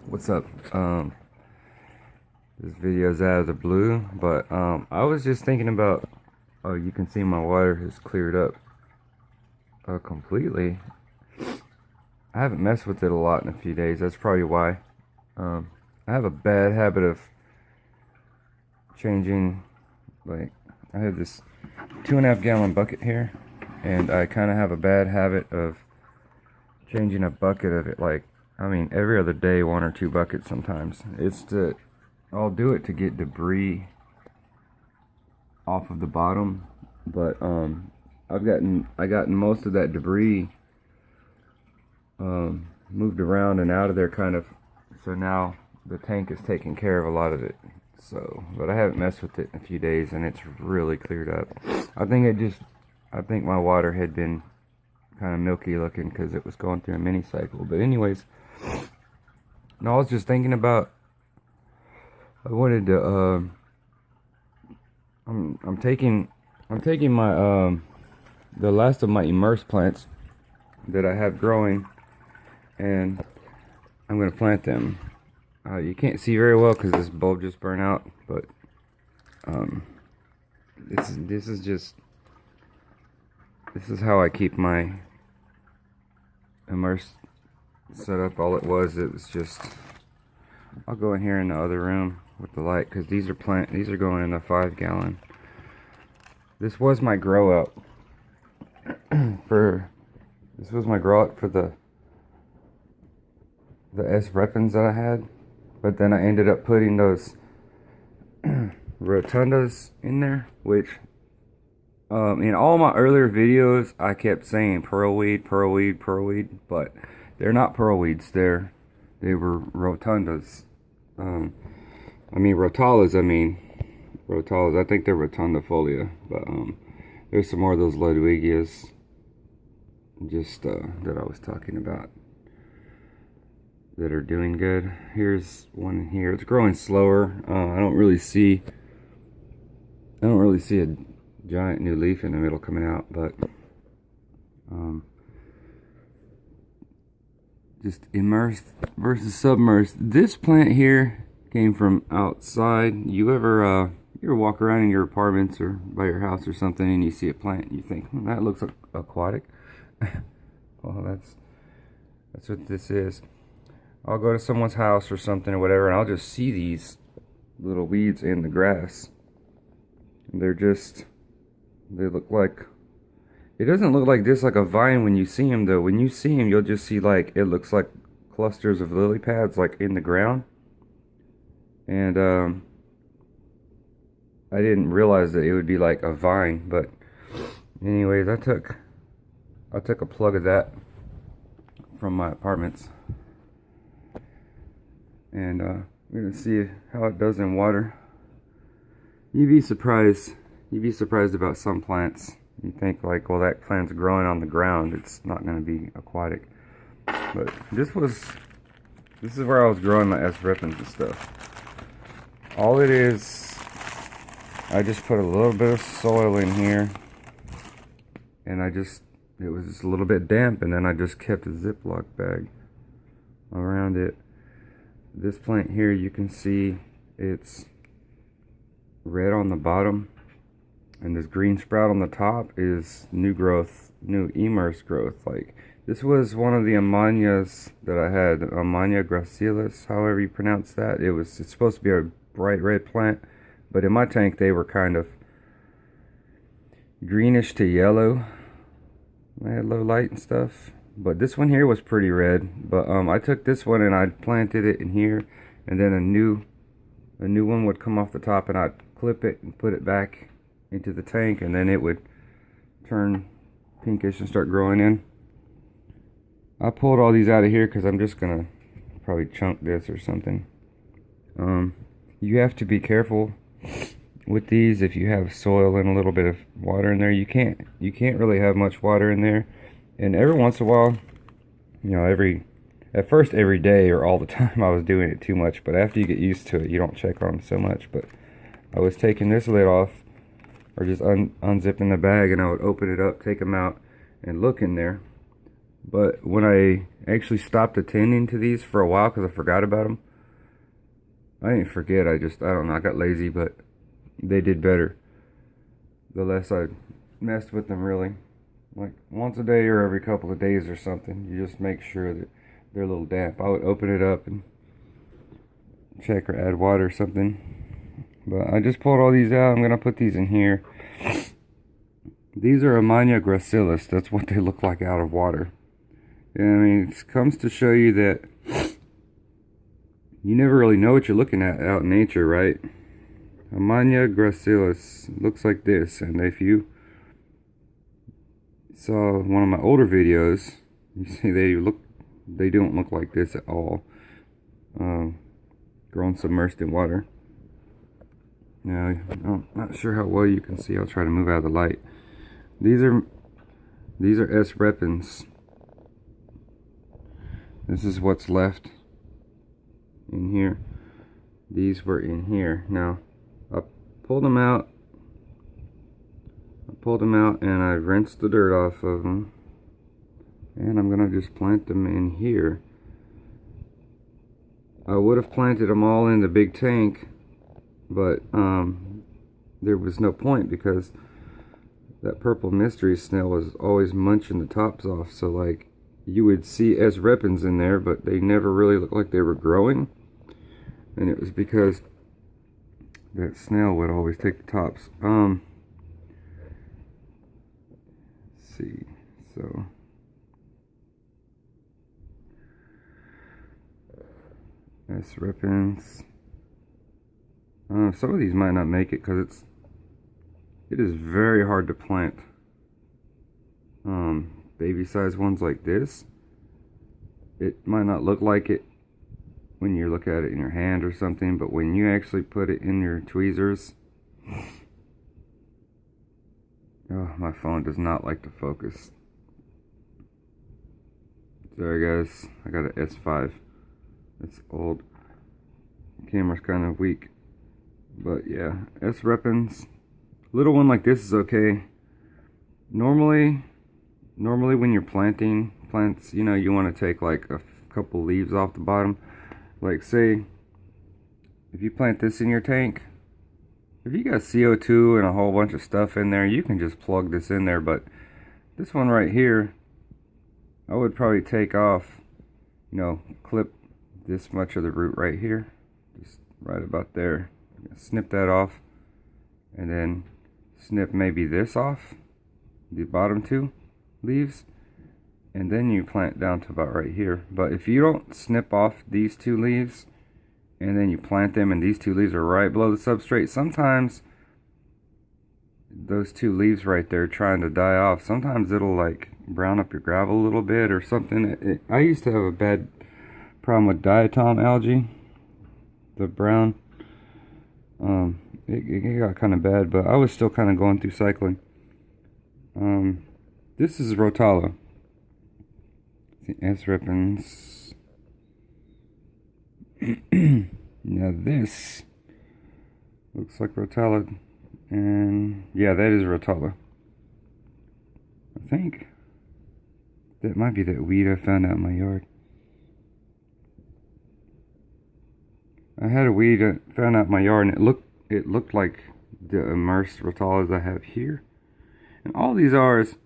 What's up? This video's out of the blue, but I was just thinking about. Oh, you can see my water has cleared up completely. I haven't messed with it a lot in a few days. That's probably why. I have a bad habit of changing. Like, I have this 2.5 gallon bucket here, and I kind of have a bad habit of changing a bucket of it. Like, I mean, every other day, 1 or 2 buckets sometimes. I'll do it to get debris off of the bottom, but I gotten most of that debris moved around and out of there kind of, so now the tank is taking care of a lot of it. So, but I haven't messed with it in a few days, and it's really cleared up. I think my water had been kind of milky looking because it was going through a mini cycle. But anyways, no, I was just thinking about. I wanted to. I'm taking my the last of my emersed plants that I have growing, and I'm gonna plant them. You can't see very well because this bulb just burned out, but this is how I keep my emersed set up. All it was just. I'll go in here in the other room with the light because these are going in the 5 gallon. This was my grow out for the S repens that I had, but then I ended up putting those rotundas in there, which in all my earlier videos I kept saying pearlweed, pearlweed, pearlweed, but they're not pearlweeds. They were rotundas. I mean rotalas. Rotalas. I think they're rotundifolia, but there's some more of those Ludwigias just that I was talking about that are doing good. Here's one here. It's growing slower. I don't really see a giant new leaf in the middle coming out, but just immersed versus submersed. This plant here came from outside. You ever walk around in your apartments or by your house or something and you see a plant and you think, that looks aquatic. Well, that's what this is. I'll go to someone's house or something or whatever, and I'll just see these little weeds in the grass. They look like, it doesn't look like this like a vine when you see them though. When you see them, you'll just see like, it looks like clusters of lily pads like in the ground. And I didn't realize that it would be like a vine, but anyways, I took a plug of that from my apartments, and we're gonna see how it does in water. You'd be surprised about some plants. You think like, well, that plant's growing on the ground, it's not gonna be aquatic. But this is where I was growing my S repens and stuff. All it is, I just put a little bit of soil in here, and it was just a little bit damp, and then I just kept a Ziploc bag around it. This plant here, you can see it's red on the bottom, and this green sprout on the top is new growth, new emersed growth. Like, this was one of the Amanias that I had, Amania gracilis, however you pronounce that. It's supposed to be a bright red plant, but in my tank they were kind of greenish to yellow. I had low light and stuff, but this one here was pretty red. But I took this one and I planted it in here, and then a new one would come off the top, and I'd clip it and put it back into the tank, and then it would turn pinkish and start growing in. I pulled all these out of here because I'm just gonna probably chunk this or something. You have to be careful with these. If you have soil and a little bit of water in there, you can't really have much water in there. And every once in a while, at first every day or all the time I was doing it too much, but after you get used to it, you don't check on them so much. But I was taking this lid off, or just unzipping the bag, and I would open it up, take them out, and look in there. But when I actually stopped attending to these for a while because I forgot about them, I didn't forget, I don't know, I got lazy, but they did better the less I messed with them, really. Like once a day or every couple of days or something, you just make sure that they're a little damp. I would open it up and check or add water or something. But I just pulled all these out. I'm going to put these in here. These are Amania gracilis. That's what they look like out of water. And I mean, it comes to show you that you never really know what you're looking at out in nature, right? Amania gracilis looks like this. And if you saw one of my older videos, you see they don't look like this at all. Grown submersed in water. Now, I'm not sure how well you can see. I'll try to move out of the light. These are S. repens. This is what's left in here. These were in here. Now, I pulled them out. And I rinsed the dirt off of them. And I'm gonna just plant them in here. I would have planted them all in the big tank, but there was no point because that purple mystery snail was always munching the tops off. So like you would see S. repens in there, but they never really looked like they were growing. And it was because that snail would always take the tops. Let's see. So S. repens. Some of these might not make it because it is very hard to plant baby size ones like this. It might not look like it when you look at it in your hand or something, but when you actually put it in your tweezers, oh, my phone does not like to focus. Sorry guys, I got an S5. It's old. The camera's kind of weak. But yeah, S. repens. Little one like this is okay. Normally when you're planting plants, you know, you want to take like a couple leaves off the bottom. Like say, if you plant this in your tank, if you got CO2 and a whole bunch of stuff in there, you can just plug this in there. But this one right here, I would probably take off, you know, clip this much of the root right here, just right about there. Snip that off, and then snip maybe this off, the bottom two leaves, and then you plant down to about right here. But if you don't snip off these two leaves and then you plant them and these two leaves are right below the substrate, sometimes those two leaves right there trying to die off, sometimes it'll like brown up your gravel a little bit or something. I used to have a bad problem with diatom algae, the brown. It got kind of bad, but I was still kind of going through cycling. This is Rotala. The S. repens. Now this looks like Rotala, and yeah, that is Rotala. I think that might be that weed I found out in my yard. I had a weed I found out in my yard, and it looked like the emersed rotalas I have here. And all these are is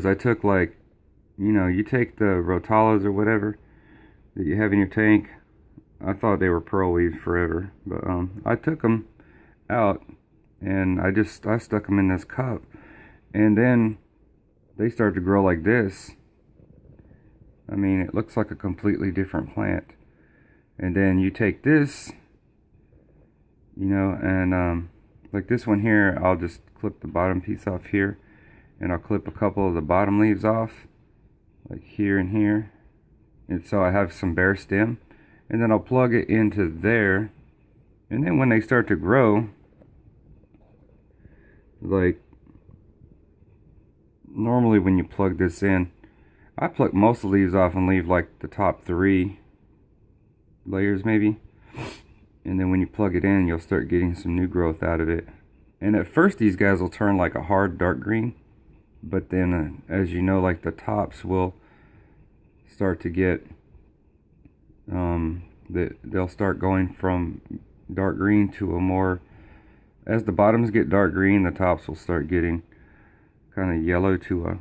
I took, like, you know, you take the rotalas or whatever that you have in your tank. I thought they were pearl weed forever, but I took them out and I stuck them in this cup, and then they started to grow like this. I mean, it looks like a completely different plant. And then you take this, you know, and like this one here, I'll just clip the bottom piece off here, and I'll clip a couple of the bottom leaves off, like here and here, and so I have some bare stem, and then I'll plug it into there, and then when they start to grow, like normally when you plug this in, I pluck most of the leaves off and leave like the top 3 layers maybe, and then when you plug it in, you'll start getting some new growth out of it. And at first these guys will turn like a hard dark green, but then as you know, like the tops will start to get they'll start going from dark green to a more, as the bottoms get dark green, the tops will start getting kind of yellow to a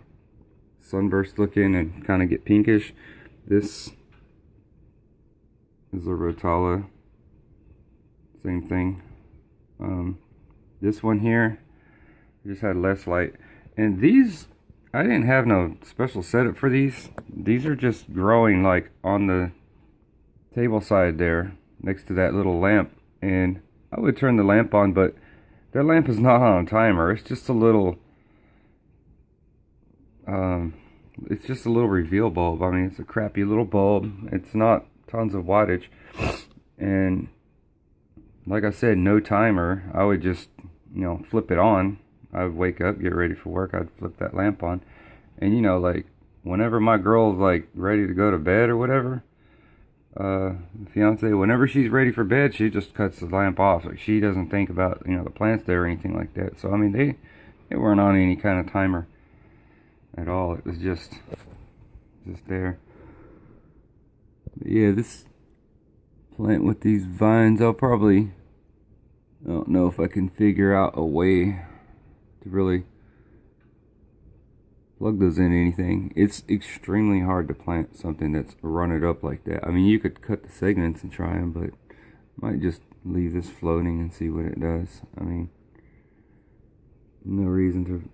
sunburst looking and kind of get pinkish. This is a Rotala, same thing. This one here just had less light, and these, I didn't have no special setup for these. These are just growing like on the table side there next to that little lamp, and I would turn the lamp on, but that lamp is not on a timer. It's just a little reveal bulb. I mean, it's a crappy little bulb. It's not tons of wattage, and like I said, no timer. I would just, you know, flip it on. I would wake up, get ready for work, I'd flip that lamp on, and you know, like whenever my girl's like ready to go to bed or whatever, fiance, whenever she's ready for bed, she just cuts the lamp off. Like, she doesn't think about, you know, the plants there or anything like that. So I mean, they weren't on any kind of timer at all. It was just there. But yeah, this plant with these vines, I don't know if I can figure out a way to really plug those in anything. It's extremely hard to plant something that's run it up like that. I mean, you could cut the segments and try them, but I might just leave this floating and see what it does. I mean, no reason to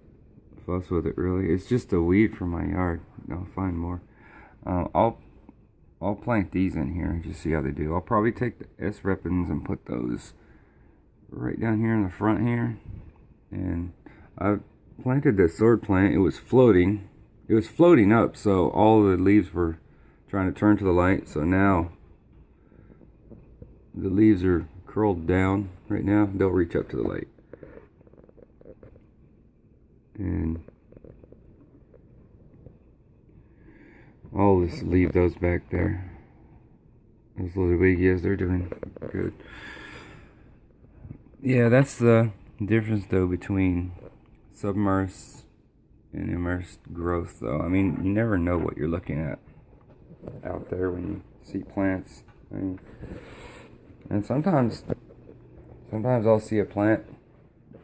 fuss with it really. It's just a weed for my yard. I'll find more. I'll plant these in here and just see how they do. I'll probably take the S repens and put those right down here in the front here. And I planted this sword plant. It was floating. It was floating up, so all the leaves were trying to turn to the light. So now the leaves are curled down right now. They'll reach up to the light. And I'll just leave those back there. Those little biggies, they're doing good. Yeah, that's the difference though between submersed and immersed growth though. I mean, you never know what you're looking at out there when you see plants. I mean, and sometimes I'll see a plant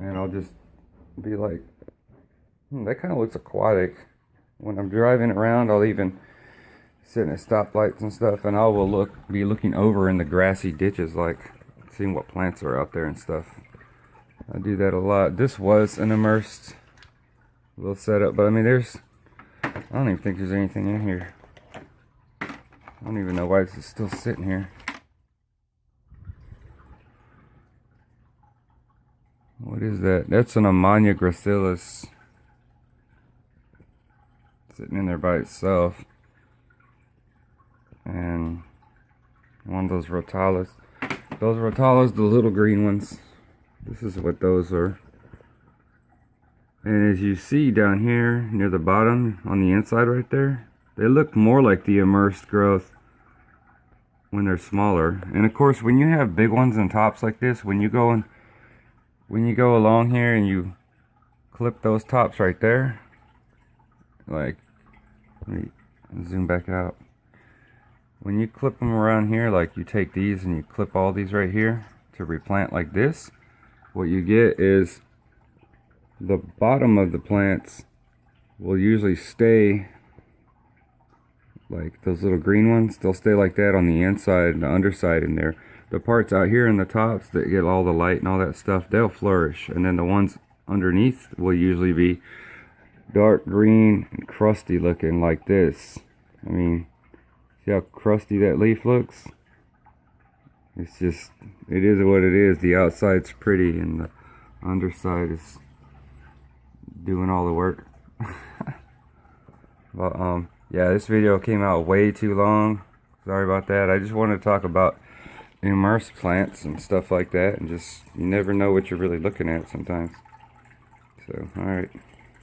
and I'll just be like, that kind of looks aquatic. When I'm driving around, I'll even sit at stoplights and stuff, and I will be looking over in the grassy ditches, like seeing what plants are out there and stuff. I do that a lot. This was an immersed little setup, but I mean, I don't even think there's anything in here. I don't even know why it's still sitting here. What is that? That's an Ammonia gracilis sitting in there by itself. And one of those Rotalas. Those Rotalas, the little green ones. This is what those are. And as you see down here near the bottom on the inside right there, they look more like the immersed growth when they're smaller. And of course, when you have big ones and tops like this, when you go along here and you clip those tops right there, like, let me zoom back out. When you clip them around here, like you take these and you clip all these right here to replant like this, what you get is the bottom of the plants will usually stay like those little green ones. They'll stay like that on the inside and the underside in there. The parts out here in the tops that get all the light and all that stuff, they'll flourish. And then the ones underneath will usually be dark green and crusty looking like this. I mean, see how crusty that leaf looks? It's just, it is what it is. The outside's pretty and the underside is doing all the work. But yeah, this video came out way too long. Sorry about that. I just wanted to talk about immersed plants and stuff like that, and just, you never know what you're really looking at sometimes. So, alright.